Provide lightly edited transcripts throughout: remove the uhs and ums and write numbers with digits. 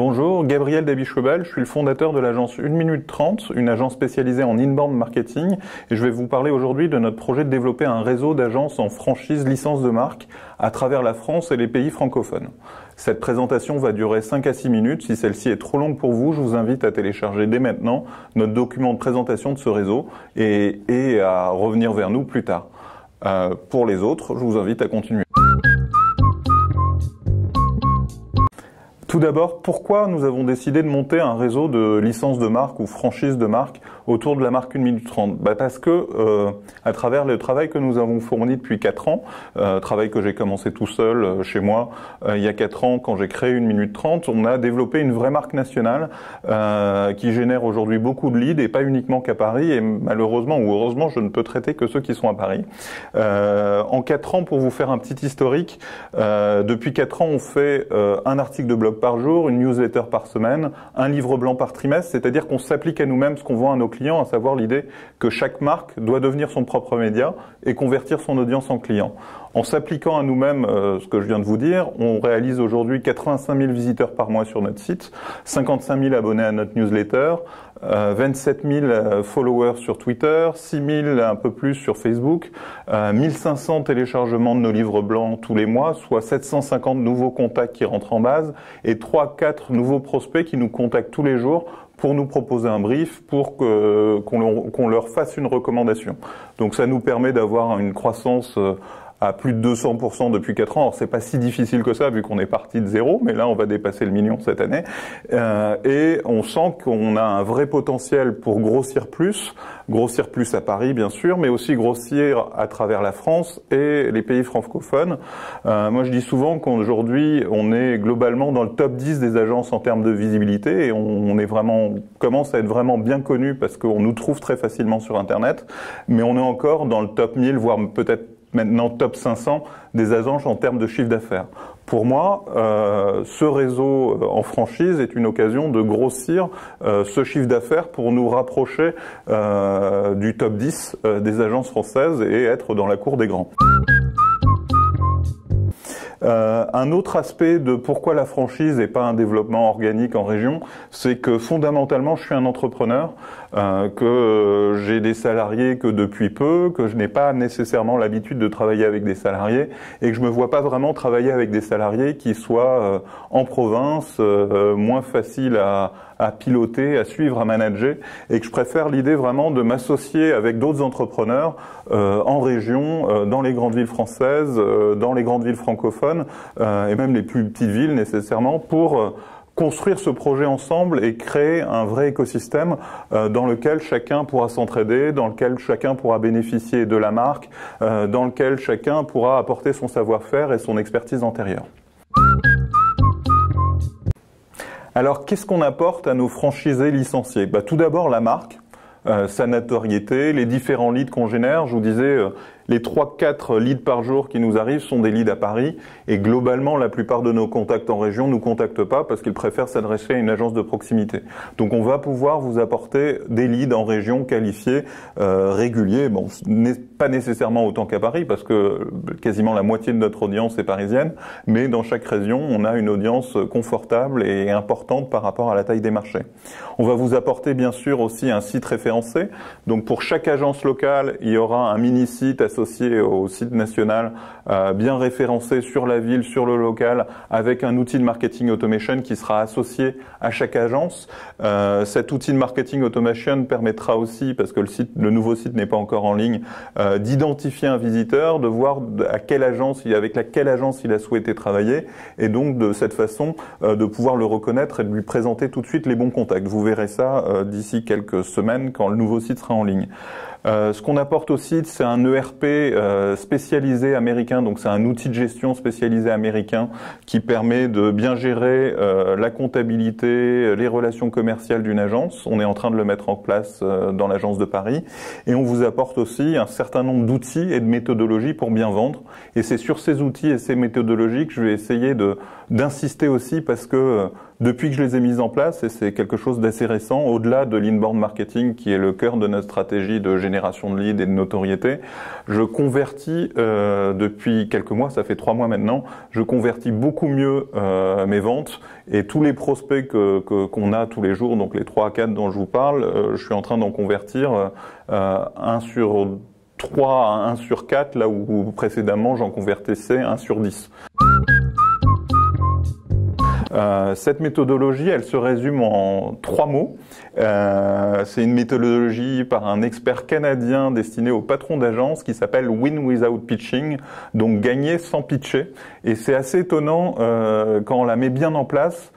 Bonjour, Gabriel Dabichebal, je suis le fondateur de l'agence 1 minute 30, une agence spécialisée en inbound marketing, et je vais vous parler aujourd'hui de notre projet de développer un réseau d'agences en franchise licence de marque à travers la France et les pays francophones. Cette présentation va durer 5 à 6 minutes. Si celle-ci est trop longue pour vous, je vous invite à télécharger dès maintenant notre document de présentation de ce réseau et à revenir vers nous plus tard. Pour les autres, je vous invite à continuer. Tout d'abord, pourquoi nous avons décidé de monter un réseau de licences de marque ou franchises de marque autour de la marque 1 minute 30 ? Parce que, à travers le travail que nous avons fourni depuis 4 ans, travail que j'ai commencé tout seul chez moi il y a 4 ans quand j'ai créé 1 minute 30, on a développé une vraie marque nationale qui génère aujourd'hui beaucoup de leads et pas uniquement qu'à Paris, et malheureusement ou heureusement, je ne peux traiter que ceux qui sont à Paris. En 4 ans, pour vous faire un petit historique, depuis 4 ans, on fait un article de blog par jour, une newsletter par semaine, un livre blanc par trimestre, c'est-à-dire qu'on s'applique à nous-mêmes ce qu'on vend à nos clients, à savoir l'idée que chaque marque doit devenir son propre média et convertir son audience en clients. En s'appliquant à nous-mêmes ce que je viens de vous dire, on réalise aujourd'hui 85 000 visiteurs par mois sur notre site, 55 000 abonnés à notre newsletter, 27 000 followers sur Twitter, 6 000 un peu plus sur Facebook, 1500 téléchargements de nos livres blancs tous les mois, soit 750 nouveaux contacts qui rentrent en base et 3-4 nouveaux prospects qui nous contactent tous les jours pour nous proposer un brief, pour qu'on leur fasse une recommandation. Donc ça nous permet d'avoir une croissance à plus de 200% depuis 4 ans. Alors c'est pas si difficile que ça vu qu'on est parti de zéro, mais là on va dépasser le million cette année. Et on sent qu'on a un vrai potentiel pour grossir plus à Paris bien sûr, mais aussi grossir à travers la France et les pays francophones. Moi je dis souvent qu'aujourd'hui on est globalement dans le top 10 des agences en termes de visibilité, et on commence à être vraiment bien connu parce qu'on nous trouve très facilement sur Internet, mais on est encore dans le top 1000, voire peut-être maintenant top 500 des agences en termes de chiffre d'affaires. Pour moi, ce réseau en franchise est une occasion de grossir ce chiffre d'affaires pour nous rapprocher du top 10 des agences françaises et être dans la cour des grands. Un autre aspect de pourquoi la franchise et pas un développement organique en région, c'est que fondamentalement je suis un entrepreneur, que j'ai des salariés que depuis peu, que je n'ai pas nécessairement l'habitude de travailler avec des salariés et que je me vois pas vraiment travailler avec des salariés qui soient en province, moins faciles à piloter, à suivre, à manager, et que je préfère l'idée vraiment de m'associer avec d'autres entrepreneurs en région, dans les grandes villes françaises, dans les grandes villes francophones et même les plus petites villes nécessairement, pour construire ce projet ensemble et créer un vrai écosystème dans lequel chacun pourra s'entraider, dans lequel chacun pourra bénéficier de la marque, dans lequel chacun pourra apporter son savoir-faire et son expertise antérieure. Alors, qu'est-ce qu'on apporte à nos franchisés licenciés ? Tout d'abord, la marque, sa notoriété, les différents leads qu'on génère. Je vous disais, les 3-4 leads par jour qui nous arrivent sont des leads à Paris, et globalement, la plupart de nos contacts en région ne nous contactent pas parce qu'ils préfèrent s'adresser à une agence de proximité. Donc, on va pouvoir vous apporter des leads en région qualifiés, réguliers. Bon, pas nécessairement autant qu'à Paris parce que quasiment la moitié de notre audience est parisienne, mais dans chaque région, on a une audience confortable et importante par rapport à la taille des marchés. On va vous apporter bien sûr aussi un site référencé. Donc, pour chaque agence locale, il y aura un mini-site associé au site national, bien référencé sur la ville, sur le local, avec un outil de marketing automation qui sera associé à chaque agence. Cet outil de marketing automation permettra aussi, parce que le nouveau site n'est pas encore en ligne, d'identifier un visiteur, de voir avec quelle agence il a souhaité travailler, et donc de cette façon de pouvoir le reconnaître et de lui présenter tout de suite les bons contacts. Vous verrez ça d'ici quelques semaines quand le nouveau site sera en ligne. Ce qu'on apporte au site, c'est un ERP spécialisé américain, donc c'est un outil de gestion spécialisé américain qui permet de bien gérer la comptabilité, les relations commerciales d'une agence. On est en train de le mettre en place dans l'agence de Paris, et on vous apporte aussi un certain nombre d'outils et de méthodologies pour bien vendre. Et c'est sur ces outils et ces méthodologies que je vais essayer d'insister aussi, parce que depuis que je les ai mises en place, et c'est quelque chose d'assez récent, au-delà de l'inbound marketing qui est le cœur de notre stratégie de génération de leads et de notoriété, je convertis depuis quelques mois, ça fait 3 mois maintenant, je convertis beaucoup mieux mes ventes et tous les prospects qu'on a tous les jours, donc les 3 à 4 dont je vous parle, je suis en train d'en convertir 1 sur 3 à 1 sur 4, là où précédemment j'en convertissais 1 sur 10. Cette méthodologie, elle se résume en 3 mots. C'est une méthodologie par un expert canadien destiné aux patrons d'agence qui s'appelle Win Without Pitching, donc gagner sans pitcher. Et c'est assez étonnant quand on la met bien en place,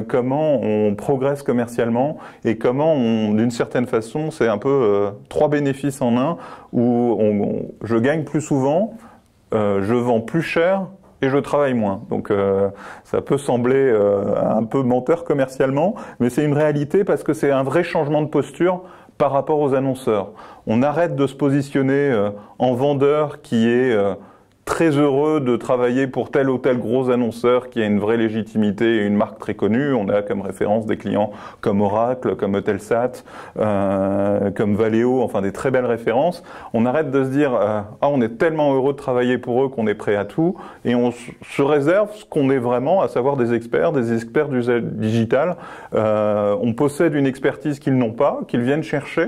comment on progresse commercialement et comment d'une certaine façon, c'est un peu 3 bénéfices en un, où je gagne plus souvent, je vends plus cher, et je travaille moins. Donc ça peut sembler un peu menteur commercialement, mais c'est une réalité parce que c'est un vrai changement de posture par rapport aux annonceurs. On arrête de se positionner en vendeur qui est très heureux de travailler pour tel ou tel gros annonceur qui a une vraie légitimité et une marque très connue. On a comme référence des clients comme Oracle, comme Eutelsat, comme Valeo, enfin des très belles références. On arrête de se dire on est tellement heureux de travailler pour eux qu'on est prêt à tout, et on se réserve ce qu'on est vraiment, à savoir des experts du digital. On possède une expertise qu'ils n'ont pas, qu'ils viennent chercher.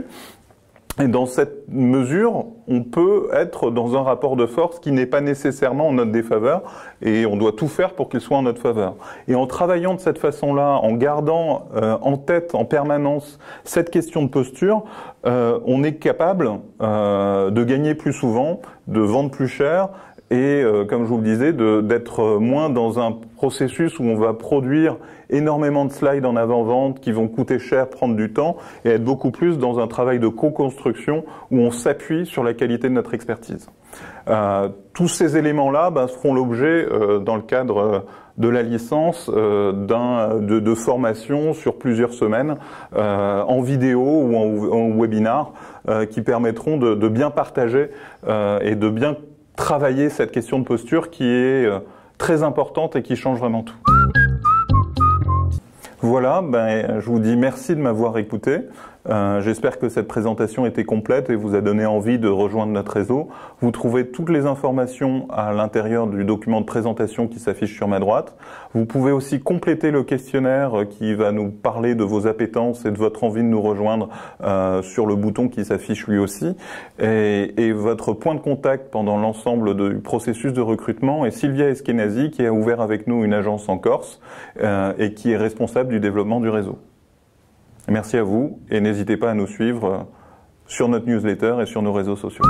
Et dans cette mesure, on peut être dans un rapport de force qui n'est pas nécessairement en notre défaveur, et on doit tout faire pour qu'il soit en notre faveur. Et en travaillant de cette façon-là, en gardant en tête en permanence cette question de posture, on est capable de gagner plus souvent, de vendre plus cher, et comme je vous le disais, d'être moins dans un processus où on va produire énormément de slides en avant-vente qui vont coûter cher, prendre du temps, et être beaucoup plus dans un travail de co-construction où on s'appuie sur la qualité de notre expertise. Tous ces éléments-là feront l'objet, dans le cadre de la licence, de formation sur plusieurs semaines, en vidéo ou en webinar, qui permettront de bien partager et de bien travailler cette question de posture qui est très importante et qui change vraiment tout. Voilà, je vous dis merci de m'avoir écouté. J'espère que cette présentation était complète et vous a donné envie de rejoindre notre réseau. Vous trouvez toutes les informations à l'intérieur du document de présentation qui s'affiche sur ma droite. Vous pouvez aussi compléter le questionnaire qui va nous parler de vos appétences et de votre envie de nous rejoindre sur le bouton qui s'affiche lui aussi. Et votre point de contact pendant l'ensemble du processus de recrutement est Sylvia Eskenazi, qui a ouvert avec nous une agence en Corse et qui est responsable du développement du réseau. Merci à vous et n'hésitez pas à nous suivre sur notre newsletter et sur nos réseaux sociaux.